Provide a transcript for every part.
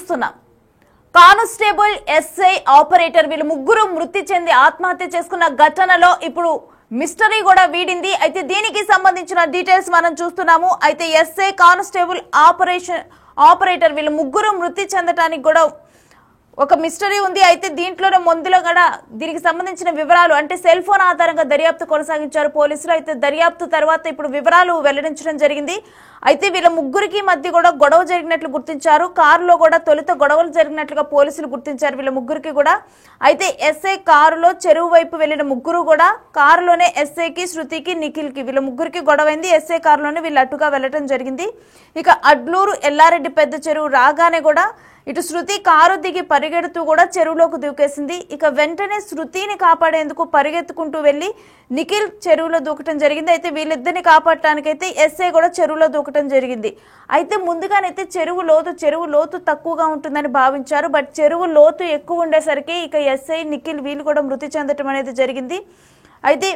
చూస్తున్నాం. Constable, SI, operator వీళ్ళు ముగ్గురు మృతి చెంది ఆత్మహత్య చేసుకున్న ఘటనలో ఇప్పుడు మిస్టరీ కూడా వీడింది. అయితే దీనికి సంబంధించిన డీటెయిల్స్ మనం చూస్తున్నాము. అయితే ఎస్ఐ, కానిస్టేబుల్, ఆపరేటర్ వీళ్ళు ముగ్గురు మృతి చెందటానికి కూడా ఒక మిస్టరీ ఉంది. అయితే దీంట్లోనే ముందులో కూడా దీనికి సంబంధించిన వివరాలు అంటే సెల్ ఫోన్ ఆధారంగా దర్యాప్తు కొనసాగించారు పోలీసులు. అయితే దర్యాప్తు తర్వాత ఇప్పుడు వివరాలు వెల్లడించడం జరిగింది. అయితే వీళ్ళ ముగ్గురికి మధ్య కూడా గొడవ జరిగినట్లు గుర్తించారు. కారులో కూడా తొలుత గొడవలు జరిగినట్లుగా పోలీసులు గుర్తించారు వీళ్ళ ముగ్గురికి కూడా. అయితే ఎస్ఐ కారులో చెరువు వైపు వెళ్లిన ముగ్గురు కూడా కారులోనే ఎస్ఐకి, శృతికి, నిఖిల్కి వీళ్ళ ముగ్గురికి గొడవైంది. ఎస్ఐ కారులోనే వీళ్ళు అటుగా వెళ్లడం జరిగింది. ఇక అడ్లూరు ఎల్లారెడ్డి పెద్ద చెరువు రాగానే కూడా ఇటు శృతి కారు దిగి పరిగెడుతూ కూడా చెరువులోకి దూకేసింది. ఇక వెంటనే శృతిని కాపాడేందుకు పరిగెత్తుకుంటూ వెళ్లి నిఖిల్ చెరువులో దూకటం జరిగింది. అయితే వీళ్ళిద్దరిని కాపాడటానికైతే ఎస్ఐ కూడా చెరువులో దూకటం జరిగింది. అయితే ముందుగానైతే చెరువు లోతు తక్కువగా ఉంటుందని భావించారు. బట్ చెరువు లోతు ఎక్కువ ఉండేసరికి ఇక ఎస్ఐ, నిఖిల్ వీళ్ళు కూడా మృతి చెందటం అనేది జరిగింది. అయితే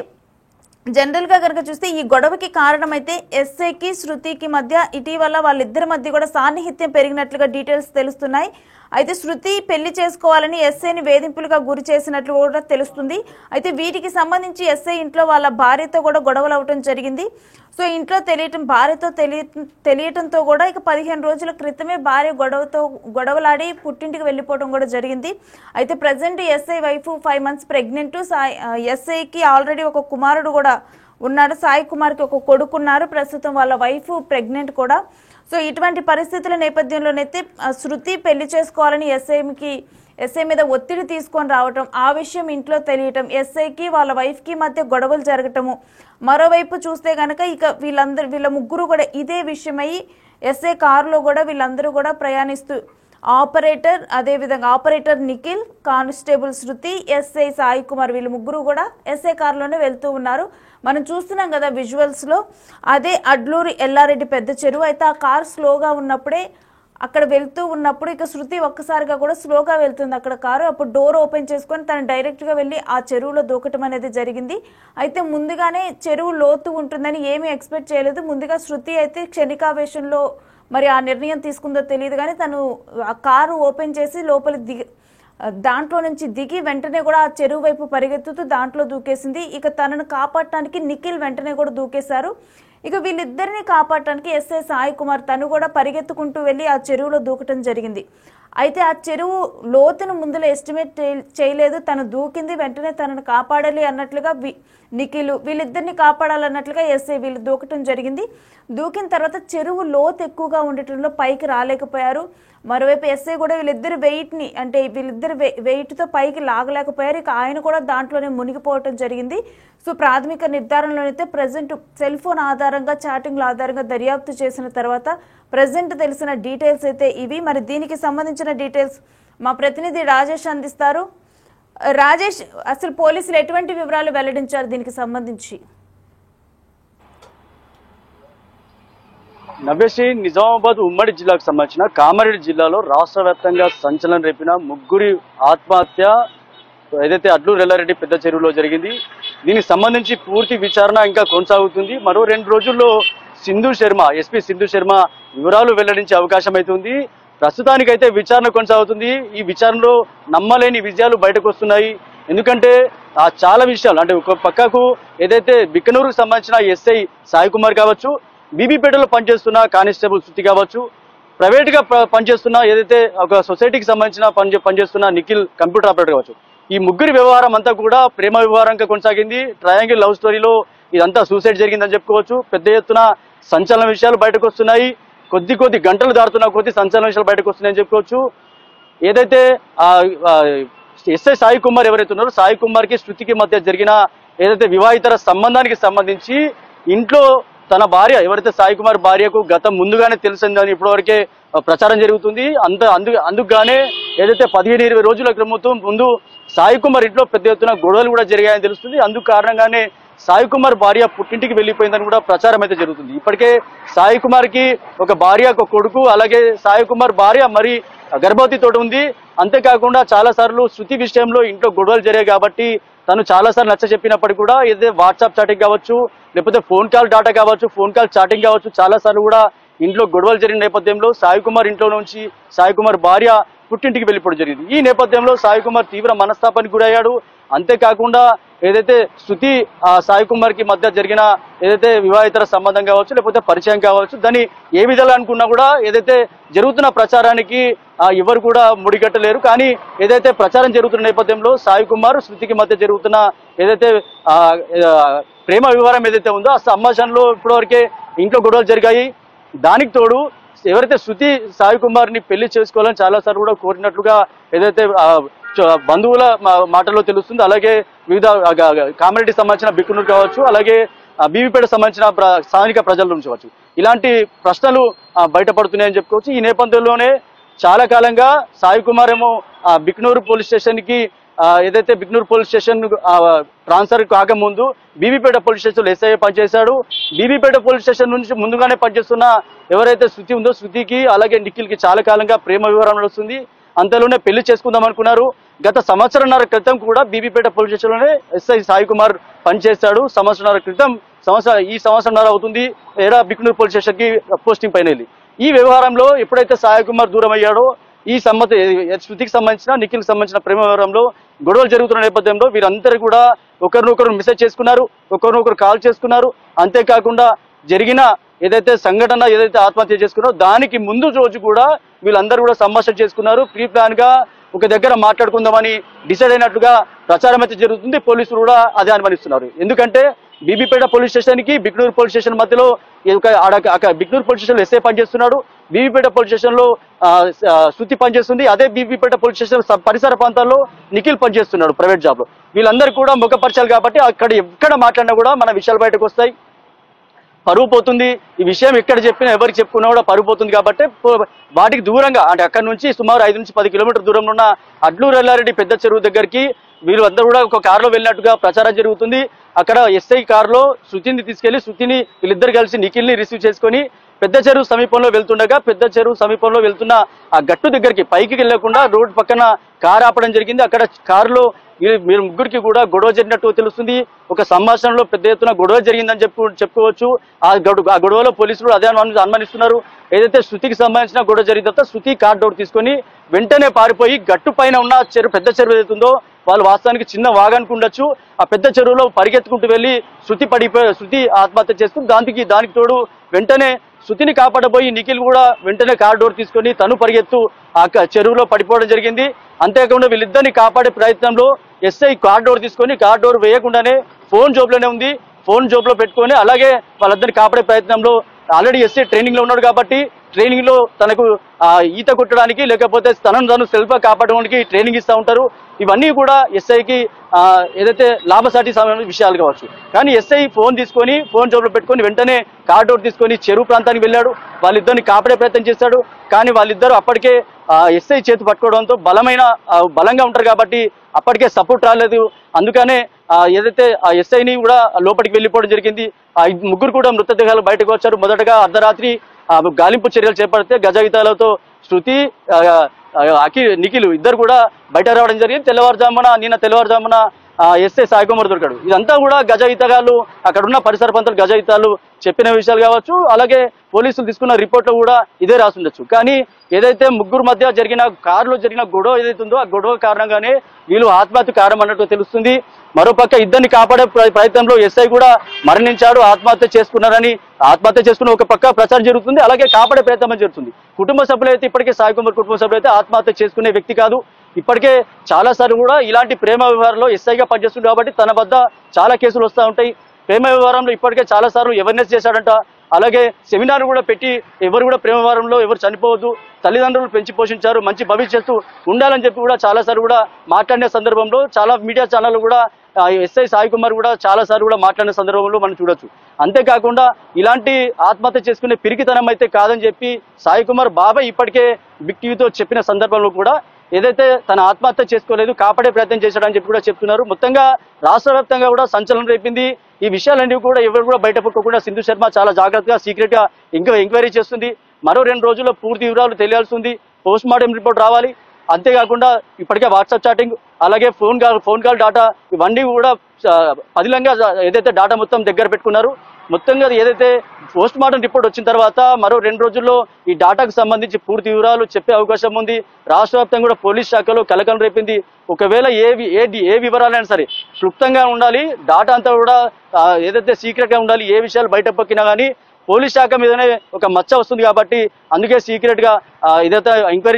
జనరల్ గా కనుక చూస్తే ఈ గొడవకి కారణమైతే ఎస్ఐకి, శృతికి మధ్య ఇటీవల వాళ్ళిద్దరి మధ్య కూడా సాన్నిహిత్యం పెరిగినట్లుగా డీటెయిల్స్ తెలుస్తున్నాయి. అయితే శృతి పెళ్లి చేసుకోవాలని ఎస్ఐని వేధింపులుగా గురి చేసినట్లు కూడా తెలుస్తుంది. అయితే వీటికి సంబంధించి ఎస్ఐ ఇంట్లో వాళ్ళ భార్యతో కూడా గొడవలు అవటం జరిగింది. సో ఇంట్లో భార్యతో తెలియటంతో కూడా ఇక 15 రోజుల క్రితమే భార్య గొడవలాడి పుట్టింటికి వెళ్ళిపోవడం కూడా జరిగింది. అయితే present SI wife 5 months pregnant. ఎస్ఐకి ఆల్రెడీ ఒక కుమారుడు కూడా ఉన్నాడు. సాయి కుమార్కి ఒక కొడుకున్నారు. ప్రస్తుతం వాళ్ళ వైఫ్ ప్రెగ్నెంట్ కూడా. సో ఇటువంటి పరిస్థితుల నేపథ్యంలోనైతే శృతి పెళ్లి చేసుకోవాలని ఎస్ఐ మీద ఒత్తిడి తీసుకొని రావటం, ఆ విషయం ఇంట్లో తెలియటం, ఎస్ఐకి వాళ్ళ వైఫ్ కి మధ్య గొడవలు జరగటము. మరోవైపు చూస్తే గనక ఇక వీళ్ళ ముగ్గురు కూడా ఇదే విషయమై ఎస్ఐ కారులో కూడా వీళ్ళందరూ కూడా ప్రయాణిస్తూ ఆపరేటర్ నిఖిల్, కానిస్టేబుల్ శృతి, ఎస్ఐ సాయి కుమార్ వీళ్ళు ముగ్గురు కూడా ఎస్ఐ కారులోనే వెళ్తూ ఉన్నారు. మనం చూస్తున్నాం కదా విజువల్స్ లో. అదే అడ్లూరు ఎల్లారెడ్డి పెద్ద చెరువు. అయితే ఆ కార్ స్లోగా ఉన్నప్పుడే అక్కడ వెళ్తూ ఉన్నప్పుడు ఇక శృతి ఒక్కసారిగా కూడా స్లోగా వెళ్తుంది అక్కడ కారు. అప్పుడు డోర్ ఓపెన్ చేసుకొని తను డైరెక్ట్ గా వెళ్ళి ఆ చెరువులో దూకటం అనేది జరిగింది. అయితే ముందుగానే చెరువు లోతు ఉంటుందని ఏమీ ఎక్స్పెక్ట్ చేయలేదు. ముందుగా శృతి అయితే క్షణికావేశంలో మరి ఆ నిర్ణయం తీసుకుందో తెలియదు కానీ తను ఆ కారు ఓపెన్ చేసి దాంట్లో నుంచి దిగి వెంటనే కూడా ఆ చెరువు వైపు పరిగెత్తుతూ దాంట్లో దూకేసింది. ఇక తనను కాపాడటానికి నిఖిల్ వెంటనే కూడా దూకేశారు. ఇక వీళ్ళిద్దరిని కాపాడటానికి ఎస్ఐ సాయి కుమార్ తను కూడా పరిగెత్తుకుంటూ వెళ్ళి ఆ చెరువులో దూకటం జరిగింది. అయితే ఆ చెరువు లోతును ముందులో ఎస్టిమేట్ చేయలేదు. తను దూకింది, వెంటనే తనను కాపాడాలి అన్నట్లుగా నిఖిల్ వీళ్ళిద్దరిని కాపాడాలన్నట్లుగా ఎస్ఐ వీళ్ళు దూకటం జరిగింది. దూకిన తర్వాత చెరువు లోతు ఎక్కువగా ఉండటంలో పైకి రాలేకపోయారు. మరోవైపు ఎస్ఐ కూడా వీళ్ళిద్దరు వెయిట్ తో పైకి లాగలేకపోయారు. ఇక ఆయన కూడా దాంట్లోనే మునిగిపోవటం జరిగింది. సో ప్రాథమిక నిర్ధారణలోనైతే ప్రజెంట్ సెల్ ఫోన్ ఆధారంగా, చాటింగ్ల ఆధారంగా దర్యాప్తు చేసిన తర్వాత ప్రజెంట్ తెలిసిన డీటెయిల్స్ అయితే ఇవి. మరి దీనికి సంబంధించిన డీటెయిల్స్ మా ప్రతినిధి రాజేష్ అందిస్తారు. రాజేష్, అసలు పోలీసులు ఎటువంటి వివరాలు వెల్లడించారు దీనికి సంబంధించి? నవ్యశ్రీ, నిజామాబాద్ ఉమ్మడి జిల్లాకు సంబంధించిన కామారెడ్డి జిల్లాలో రాష్ట్ర వ్యాప్తంగా సంచలనం రేపిన ముగ్గురి ఆత్మహత్య ఏదైతే అడ్లూరు ఎల్లారెడ్డి పెద్ద చెరువులో జరిగింది. దీనికి సంబంధించి పూర్తి విచారణ ఇంకా కొనసాగుతుంది. మరో 2 రోజుల్లో ఎస్పీ సింధు శర్మ వివరాలు వెల్లడించే అవకాశం అయితే ఉంది. ప్రస్తుతానికైతే విచారణ కొనసాగుతుంది. ఈ విచారణలో నమ్మలేని విజయాలు బయటకు వస్తున్నాయి. ఎందుకంటే చాలా విషయాలు అంటే ఒక పక్కకు ఏదైతే బిక్కనూరుకు సంబంధించిన ఎస్ఐ సాయి కుమార్ కావచ్చు, బీబీపేటలో పనిచేస్తున్న కానిస్టేబుల్ శృతి కావచ్చు, ప్రైవేట్ గా పనిచేస్తున్న ఏదైతే ఒక సొసైటీకి సంబంధించిన పనిచేస్తున్న నిఖిల్ కంప్యూటర్ ఆపరేటర్ కావచ్చు, ఈ ముగ్గురి వ్యవహారం అంతా కూడా ప్రేమ వ్యవహారంగా కొనసాగింది. ట్రయాంగిల్ లవ్ స్టోరీలో ఇదంతా సూసైడ్ జరిగిందని చెప్పుకోవచ్చు. పెద్ద ఎత్తున సంచలన విషయాలు బయటకు వస్తున్నాయి. కొద్ది గంటలు దాటుతున్న కొద్ది సంచలన విషయాలు బయటకు వస్తున్నాయని చెప్పుకోవచ్చు. ఏదైతే ఎస్ఐ సాయి కుమార్ ఎవరైతే ఉన్నారో, సాయి కుమార్ కి శృతికి మధ్య జరిగిన ఏదైతే వివాహితర సంబంధానికి సంబంధించి ఇంట్లో తన భార్య ఎవరైతే సాయి కుమార్ భార్యకు గతం ముందుగానే తెలిసిందని ఇప్పటివరకే ప్రచారం జరుగుతుంది. అందుకుగానే ఏదైతే 15-20 రోజుల ముందు సాయి కుమార్ ఇంట్లో పెద్ద ఎత్తున గొడవలు కూడా జరిగాయని తెలుస్తుంది. అందుకు కారణంగానే సాయి కుమార్ భార్య పుట్టింటికి వెళ్లిపోయిందని కూడా ప్రచారం అయితే జరుగుతుంది. ఇప్పటికే సాయి కుమార్ కి ఒక భార్య, ఒక కొడుకు, అలాగే సాయి కుమార్ భార్య మరి గర్భవతితో ఉంది. అంతేకాకుండా చాలా సార్లు శృతి విషయంలో ఇంట్లో గొడవలు జరిగాయి కాబట్టి తను చాలా సార్లు నచ్చ చెప్పినప్పటికీ కూడా ఏదైతే వాట్సాప్ చాటింగ్ కావచ్చు, లేకపోతే ఫోన్ కాల్ డాటా కావచ్చు, ఫోన్ కాల్ చాటింగ్ కావచ్చు, చాలా సార్లు కూడా ఇంట్లో గొడవలు జరిగిన నేపథ్యంలో సాయి కుమార్ ఇంట్లో నుంచి సాయి కుమార్ భార్య పుట్టింటికి వెళ్ళిపోవడం జరిగింది. ఈ నేపథ్యంలో సాయి కుమార్ తీవ్ర మనస్తాపానికి గురయ్యాడు. అంతేకాకుండా ఏదైతే శృతి సాయి కుమార్ కి మధ్య జరిగిన ఏదైతే వివాహితర సంబంధం కావచ్చు లేకపోతే పరిచయం కావచ్చు, దాన్ని ఏ విధాలు అనుకున్నా కూడా ఏదైతే జరుగుతున్న ప్రచారానికి ఎవరు కూడా ముడిగట్టలేరు. కానీ ఏదైతే ప్రచారం జరుగుతున్న నేపథ్యంలో సాయి కుమార్ శృతికి మధ్య జరుగుతున్న ఏదైతే ప్రేమ వ్యవహారం ఏదైతే ఉందో ఆ సంభాషణలో ఇప్పటివరకే ఇంట్లో గొడవలు జరిగాయి. దానికి తోడు ఎవరైతే శృతి సాయి కుమార్ ని పెళ్లి చేసుకోవాలని చాలా సార్లు కూడా కోరినట్లుగా ఏదైతే బంధువుల మాటల్లో తెలుస్తుంది. అలాగే వివిధ కామారెడ్డి సంబంధించిన బిక్కునూరు కావచ్చు, అలాగే బీవీపేట సంబంధించిన స్థానిక ప్రజల నుంచి కావచ్చు, ఇలాంటి ప్రశ్నలు బయటపడుతున్నాయని చెప్పుకోవచ్చు. ఈ నేపథ్యంలోనే చాలా కాలంగా సాయి కుమార్ ఏమో బిక్నూరు పోలీస్ స్టేషన్ కి ఏదైతే బిక్నూరు పోలీస్ స్టేషన్ ట్రాన్స్ఫర్ కాకముందు బీవీపేట పోలీస్ స్టేషన్ ఎస్ఐ పనిచేశాడు. బీవీపేట పోలీస్ స్టేషన్ నుంచి ముందుగానే పనిచేస్తున్న ఎవరైతే శృతి ఉందో శృతికి అలాగే నిఖిల్ కి చాలా కాలంగా ప్రేమ వివరం నడుస్తుంది. అంతలోనే పెళ్లి చేసుకుందాం అనుకున్నారు. గత సంవత్సరంన్నర క్రితం కూడా బీబీపేట పోలీస్ స్టేషన్ లోనే ఎస్ఐ సాయి కుమార్ పనిచేశాడు. సంవత్సరంన్నర క్రితం ఈ సంవత్సరంన్నర అవుతుంది ఏడా బిక్నూరు పోలీస్ స్టేషన్ కి పోస్టింగ్ పైన వెళ్ళి. ఈ వ్యవహారంలో ఎప్పుడైతే సాయి కుమార్ దూరం అయ్యాడో ఈ శృతికి సంబంధించిన నిఖిల్ సంబంధించిన ప్రేమ వ్యవహారంలో గొడవలు జరుగుతున్న నేపథ్యంలో వీరందరూ కూడా ఒకరినొకరు మెసేజ్ చేసుకున్నారు, ఒకరినొకరు కాల్ చేసుకున్నారు. అంతేకాకుండా జరిగిన ఏదైతే సంఘటన ఏదైతే ఆత్మహత్య చేసుకున్నారో దానికి ముందు రోజు కూడా వీళ్ళందరూ కూడా సంభాషణ చేసుకున్నారు. ప్రీ ప్లాన్ గా ఒక దగ్గర మాట్లాడుకుందామని డిసైడ్ అయినట్లుగా ప్రచారం అయితే జరుగుతుంది. పోలీసులు కూడా అదే అనుమానిస్తున్నారు. ఎందుకంటే బీబీపేట పోలీస్ స్టేషన్ కి బిక్నూరు పోలీస్ స్టేషన్ మధ్యలో బిక్నూరు పోలీస్ స్టేషన్ లో ఎస్ఐ పనిచేస్తున్నాడు, బీబీపేట పోలీస్ స్టేషన్ లో శృతి పనిచేస్తుంది. అదే బీబీపేట పోలీస్ స్టేషన్ పరిసర ప్రాంతాల్లో నిఖిల్ పనిచేస్తున్నాడు ప్రైవేట్ జాబ్ లో. వీళ్ళందరూ కూడా ముఖపరిచారు కాబట్టి అక్కడ ఎక్కడ మాట్లాడినా కూడా మన విషయాలు బయటకు వస్తాయి, పరువు పోతుంది. ఈ విషయం ఎక్కడ చెప్పినా ఎవరికి చెప్పుకున్నా కూడా పరువు పోతుంది. కాబట్టి వాటికి దూరంగా అంటే అక్కడ నుంచి సుమారు 5 నుంచి 10 కిలోమీటర్ దూరంలో ఉన్న అడ్లూరు ఎల్లారెడ్డి పెద్ద చెరువు దగ్గరికి వీళ్ళందరూ కూడా ఒక కారులో వెళ్ళినట్టుగా ప్రచారం జరుగుతుంది. అక్కడ ఎస్ఐ కారులో శృతిని తీసుకెళ్లి శృతిని వీళ్ళిద్దరు కలిసి నిఖిల్ ని రిసీవ్ చేసుకుని పెద్ద చెరువు సమీపంలో వెళ్తుండగా పెద్ద చెరువు సమీపంలో వెళ్తున్న ఆ గట్టు దగ్గరికి పైకి వెళ్లకుండా రోడ్డు పక్కన కారు ఆపడం జరిగింది. అక్కడ కారులో మీరు ముగ్గురికి కూడా గొడవ జరిగినట్టు తెలుస్తుంది. ఒక సంభాషణలో పెద్ద ఎత్తున గొడవ జరిగిందని చెప్పుకోవచ్చు. ఆ గొడవలో పోలీసులు అదే అనుమానిస్తున్నారు. ఏదైతే శృతికి సంబంధించిన గొడవ జరిగిందో శృతి కార్ డోర్ తీసుకొని వెంటనే పారిపోయి గట్టు పైన ఉన్న పెద్ద చెరువు ఏదైతుందో వాళ్ళు వాస్తవానికి చిన్న వాగానికి ఉండొచ్చు, ఆ పెద్ద చెరువులో పరిగెత్తుకుంటూ వెళ్లి శృతి ఆత్మహత్య చేస్తుంది. దానికి తోడు వెంటనే శృతిని కాపాడబోయి నిఖిల్ కూడా వెంటనే కార్ డోర్ తీసుకొని తను పరిగెత్తు ఆ చెరువులో పడిపోవడం జరిగింది. అంతేకాకుండా వీళ్ళిద్దరిని కాపాడే ప్రయత్నంలో ఎస్ఐ కార్ డోర్ తీసుకొని కార్ డోర్ వేయకుండానే ఫోన్ జోబులోనే ఉంది, ఫోన్ జోబులో పెట్టుకొని అలాగే వాళ్ళిద్దరిని కాపాడే ప్రయత్నంలో ఆల్రెడీ ఎస్ఐ ట్రైనింగ్ లో ఉన్నాడు కాబట్టి ట్రైనింగ్ లో తనకు ఈత కొట్టడానికి లేకపోతే తను సెల్ఫ్ కాపాడడానికి ట్రైనింగ్ ఇస్తూ ఉంటారు. ఇవన్నీ కూడా ఎస్ఐకి ఏదైతే లాభసాటి విషయాలు కావచ్చు. కానీ ఎస్ఐ ఫోన్ తీసుకొని ఫోన్ జోబులో పెట్టుకొని వెంటనే కార్ డోర్ తీసుకొని చెరువు ప్రాంతానికి వెళ్ళాడు. వాళ్ళిద్దరిని కాపాడే ప్రయత్నం చేశాడు. కానీ వాళ్ళిద్దరూ అప్పటికే ఎస్ఐ చేతి పట్టుకోవడంతో బలంగా ఉంటారు కాబట్టి అప్పటికే సపోర్ట్ రాలేదు. అందుకనే ఏదైతే ఆ ఎస్ఐని కూడా లోపలికి వెళ్ళిపోవడం జరిగింది. ఆ ముగ్గురు కూడా మృతదేహాలు బయటకు వచ్చారు. మొదటగా అర్ధరాత్రి గాలింపు చర్యలు చేపడితే గజగీతాలతో శృతి నిఖిల్ ఇద్దరు కూడా బయట రావడం జరిగింది. నిన్న తెల్లవారుజామున ఎస్ఐ సాయి కుమార్ దొరికాడు. ఇదంతా కూడా గజయితగాళ్ళు అక్కడున్న పరిసర ప్రాంతాలు గజయితాలు చెప్పిన విషయాలు కావచ్చు, అలాగే పోలీసులు తీసుకున్న రిపోర్ట్లో కూడా ఇదే రాసుండొచ్చు. కానీ ఏదైతే ముగ్గురు మధ్య జరిగిన కారులో జరిగిన గొడవ ఏదైతే ఉందో ఆ గొడవ కారణంగానే వీళ్ళు ఆత్మహత్య కారణం అన్నట్టు తెలుస్తుంది. మరోపక్క ఇద్దరిని కాపాడే ప్రయత్నంలో ఎస్ఐ కూడా మరణించాడు, ఆత్మహత్య చేసుకున్న ఒక పక్క ప్రచారం జరుగుతుంది, అలాగే కాపాడే ప్రయత్నం జరుగుతుంది. కుటుంబ సభ్యులు అయితే ఇప్పటికే సాయి కుమార్ కుటుంబ సభ్యులు అయితే ఆత్మహత్య చేసుకునే వ్యక్తి కాదు. ఇప్పటికే చాలా సార్లు కూడా ఇలాంటి ప్రేమ వ్యవహారంలో ఎస్ఐగా పనిచేస్తుంది కాబట్టి తన వద్ద చాలా కేసులు వస్తూ ఉంటాయి. ప్రేమ వ్యవహారంలో ఇప్పటికే చాలా సార్లు అవేర్నెస్ చేశాడంట. అలాగే సెమినార్ కూడా పెట్టి ఎవరు కూడా ప్రేమ వ్యవహారంలో ఎవరు చనిపోవద్దు, తల్లిదండ్రులు పెంచి పోషించారు, మంచి భవిష్యత్తు ఉండాలని చెప్పి కూడా చాలా సార్లు కూడా మాట్లాడిన సందర్భంలో చాలా మీడియా ఛానల్ కూడా ఎస్ఐ సాయి కుమార్ కూడా చాలా సార్లు కూడా మాట్లాడిన సందర్భంలో మనం చూడొచ్చు. అంతేకాకుండా ఇలాంటి ఆత్మహత్య చేసుకునే పిరికితనం అయితే కాదని చెప్పి సాయి కుమార్ బాబాయ్ ఇప్పటికే బిగ్ టీవీతో చెప్పిన సందర్భంలో కూడా ఏదైతే తన ఆత్మహత్య చేసుకోలేదు, కాపాడే ప్రయత్నం చేశాడని చెప్పి కూడా చెప్తున్నారు. మొత్తంగా రాష్ట్ర వ్యాప్తంగా కూడా సంచలనం రేపింది. ఈ విషయాలన్నీ కూడా ఎవరు కూడా బయట పక్కకుండా సింధు శర్మ చాలా జాగ్రత్తగా సీక్రెట్ గా ఎంక్వైరీ చేస్తుంది. మరో 2 రోజుల్లో పూర్తి వివరాలు తెలియాల్సి ఉంది. పోస్ట్ మార్టం రిపోర్ట్ రావాలి. అంతేకాకుండా ఇప్పటికే వాట్సాప్ చాటింగ్ అలాగే ఫోన్ కాల్ డాటా ఇవన్నీ కూడా పదిలంగా ఏదైతే డాటా మొత్తం దగ్గర పెట్టుకున్నారు. మొత్తంగా ఏదైతే పోస్ట్ మార్టం రిపోర్ట్ వచ్చిన తర్వాత మరో 2 రోజుల్లో ఈ డాటాకు సంబంధించి పూర్తి వివరాలు చెప్పే అవకాశం ఉంది. రాష్ట్ర వ్యాప్తంగా కూడా పోలీస్ శాఖలో కలకలం రేపింది. ఒకవేళ ఏ వివరాలైనా సరే క్లుప్తంగా ఉండాలి, డాటా అంతా కూడా ఏదైతే సీక్రెట్ గా ఉండాలి. ఏ విషయాలు బయట పొక్కినా కానీ పోలీస్ శాఖ మీదనే ఒక మచ్చ వస్తుంది కాబట్టి అందుకే సీక్రెట్ గా ఇదైతే ఎంక్వైరీ